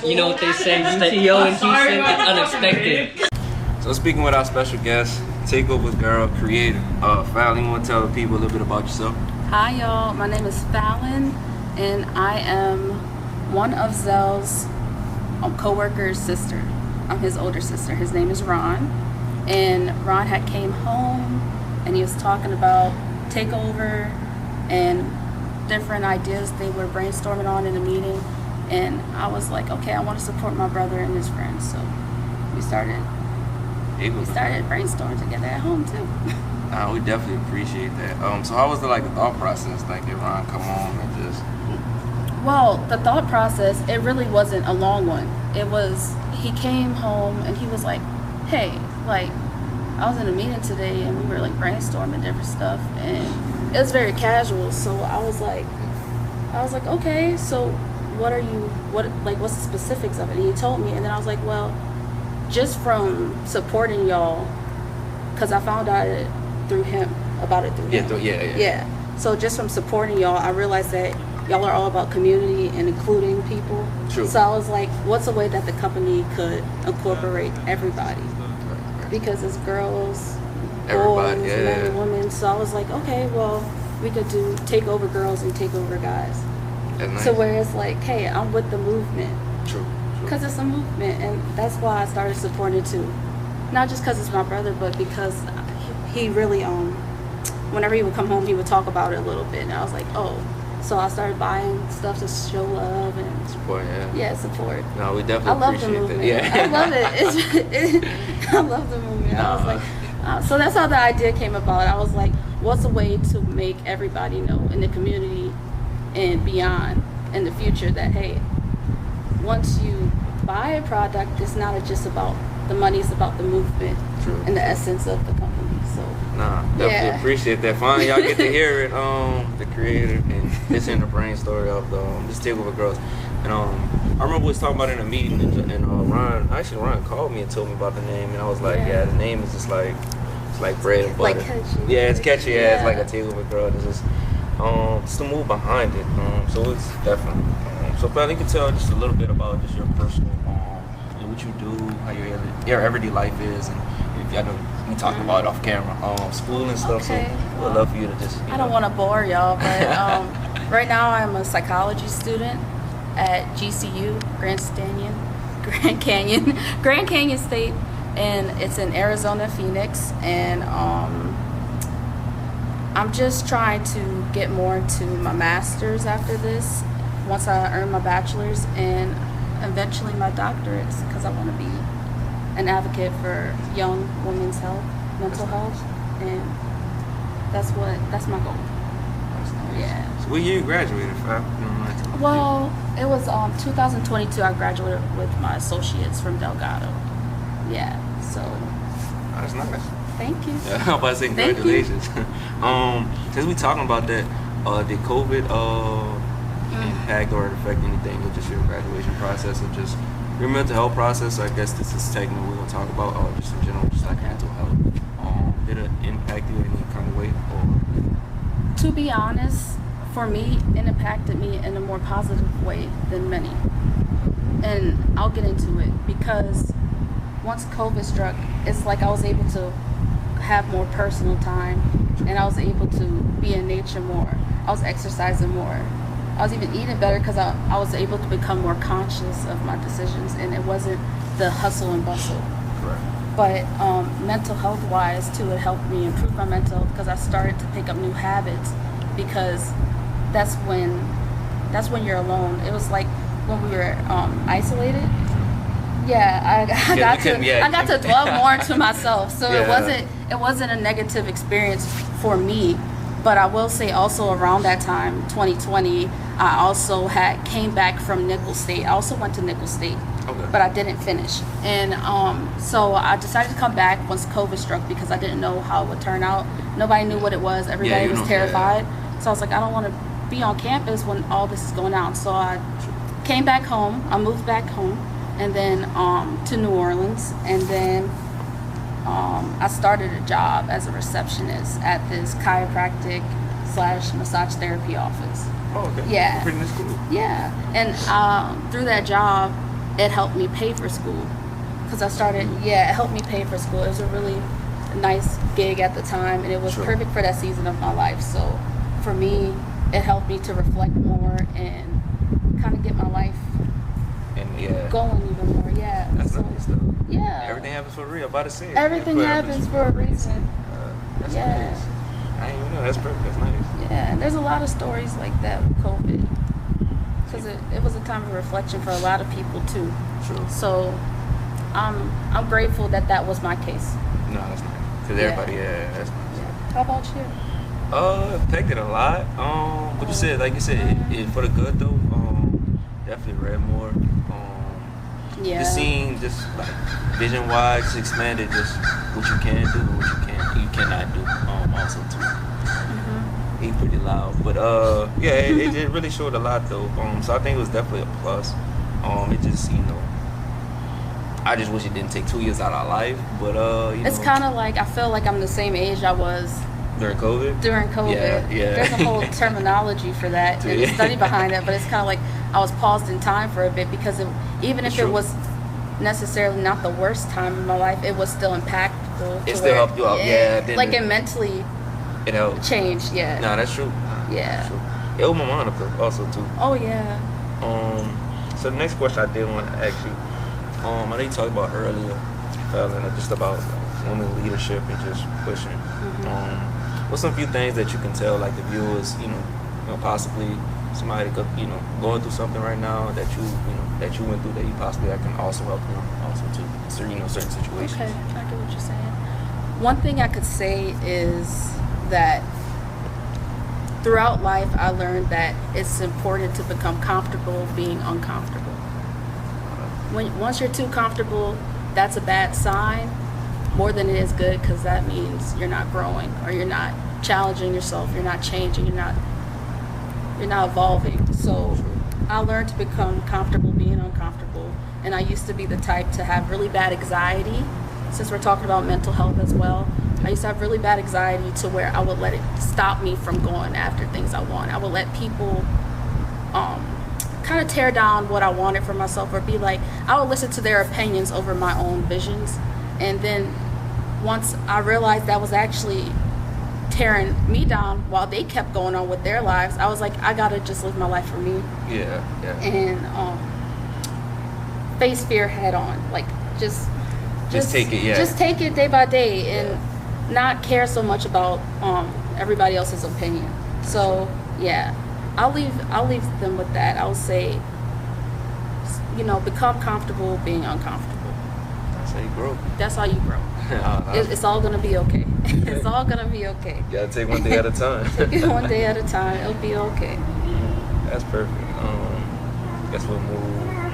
You know what they say, UTO in Houston, it's unexpected. So speaking with our special guest, Takeover Girl creator, Fallon, you want to tell the people a little bit about yourself? Hi y'all, my name is Fallon, and I am one of Zell's co-worker's sister. I'm his older sister. His name is Ron, and Ron had came home and he was talking about Takeover and different ideas they were brainstorming on in a meeting, and I was like, okay, I want to support my brother and his friends, so we started brainstorming together at home too. We definitely appreciate that. So how was the thought process? Like, did Ron come home and just? Well, the thought process, it really wasn't a long one. It was, he came home and he was like, hey, like, I was in a meeting today and we were like brainstorming different stuff, and it was very casual. So I was like, okay, so what's the specifics of it? And he told me, and then I was like, well, just from supporting y'all, because I found out about it through him. Yeah. So just from supporting y'all, I realized that y'all are all about community and including people. True. So I was like, what's a way that the company could incorporate everybody? Because it's girls, boys, men, and women. So I was like, okay, well, we could do Takeover Girls and Takeover Guys. That's nice. So where it's like, hey, I'm with the movement. True. Because it's a movement, and that's why I started supporting it too. Not just because it's my brother, but because he really, whenever he would come home, he would talk about it a little bit, and I was like, oh. So I started buying stuff to show love and support. Support. No, we definitely appreciate that. Yeah. I love it. I love the movement. I was like, so that's how the idea came about. I was like, what's a way to make everybody know in the community and beyond in the future that, hey, once you buy a product, it's not just about the money, it's about the movement. True. And the essence of the company. So definitely appreciate that. Finally, y'all get to hear it. The creator and this in the brain story of this Takeover Girls. And I remember we was talking about it in a meeting, and Ron called me and told me about the name, and I was like, yeah, the name is just like, it's like bread and butter. Like catchy. Yeah, it's catchy. Yeah, it's like a Takeover Girl. It's just the move behind it. So it's definitely. So Fallon, you can tell just a little bit about just your personal, what you do, how your everyday life is, and if y'all know we talking about it off camera, school and stuff. Okay. So we'd love for you to just. I don't want to bore y'all, but right now I'm a psychology student at GCU, Grand Canyon State, and it's in Arizona, Phoenix, and I'm just trying to get more into my master's after this. Once I earn my bachelor's and eventually my doctorates, because I want to be an advocate for young women's health, mental health, and that's my goal. Yeah. So what year you graduated from? Well, it was 2022. I graduated with my associates from Delgado. Yeah. So. That's nice. Thank you. Yeah, I'm about to say congratulations. Since we talking about that, did COVID impact or affect anything with just your graduation process or just your mental health process? I guess this is segment we're gonna talk about, just in general, just like mental health. Did it impact you in any kind of way? Or? To be honest, for me, it impacted me in a more positive way than many. And I'll get into it because once COVID struck, it's like I was able to have more personal time, and I was able to be in nature more. I was exercising more. I was even eating better because I was able to become more conscious of my decisions, and it wasn't the hustle and bustle. Correct. But mental health wise too, it helped me improve my mental health because I started to pick up new habits, because that's when you're alone. It was like when we were isolated. Yeah, I got to dwell more into myself. So it wasn't a negative experience for me. But I will say also around that time, 2020, I also came back from Nicholls State. I also went to Nicholls State, but I didn't finish. And so I decided to come back once COVID struck because I didn't know how it would turn out. Nobody knew what it was. Everybody was terrified. So I was like, I don't want to be on campus when all this is going on. So I came back home. I moved back home, and then to New Orleans, and then I started a job as a receptionist at this chiropractic / massage therapy office. Oh, okay. Yeah. Pretty cool. Yeah, and through that job, it helped me pay for school. Because I started, it helped me pay for school. It was a really nice gig at the time, and it was perfect for that season of my life. So for me, it helped me to reflect more and kind of get my life going even more. Yeah. That's nice though. Yeah. Everything happens for real. I'm about to say it. Everything happens for a reason. That's nice. I didn't even know. That's perfect. That's nice. Yeah, and there's a lot of stories like that with COVID. Because it was a time of reflection for a lot of people too. True. So I'm grateful that was my case. No, that's nice. Because everybody, that's nice. Yeah. How about you? Affected a lot. But you said, like you said, it for the good though. Definitely read more. Just seeing, just like vision wise, just expanded, just what you can do, what you cannot do. Also too. He's pretty loud, but it really showed a lot though. So I think it was definitely a plus. It just I just wish it didn't take 2 years out of our life, but it's kind of like I feel like I'm the same age I was during COVID. Yeah. There's a whole terminology for that and a study behind that, but it's kind of like I was paused in time for a bit because even if it was necessarily not the worst time in my life, it was still impactful. It still helped you out, like it mentally. It helped. Changed, yeah. No, that's true. Yeah. True. It opened my mind up though, also too. Oh yeah. So the next question I did want to ask you, I know you talked about earlier, Fallon, just about women leadership and just pushing. What's some few things that you can tell like the viewers, possibly somebody could, going through something right now that you went through that you possibly that can also help them also too, certain situations. Okay, I get what you're saying. One thing I could say is that throughout life I learned that it's important to become comfortable being uncomfortable. Once you're too comfortable, that's a bad sign more than it is good, because that means you're not growing or you're not challenging yourself, you're not changing, you're not evolving. So I learned to become comfortable being uncomfortable, and I used to be the type to have really bad anxiety. Since we're talking about mental health as well, I used to have really bad anxiety to where I would let it stop me from going after things I want. I would let people kind of tear down what I wanted for myself, or be like, I would listen to their opinions over my own visions. And then once I realized that was actually tearing me down while they kept going on with their lives, I was like, I gotta just live my life for me. Yeah. And face fear head on. Like just take it, just take it day by day, and not care so much about everybody else's opinion. So I'll leave them with that. I'll say, become comfortable being uncomfortable. That's how you grow. That's how you grow. It's all gonna be okay. It's all gonna be okay. You gotta take one day at a time. Take it one day at a time. It'll be okay. That's perfect. Guess we'll move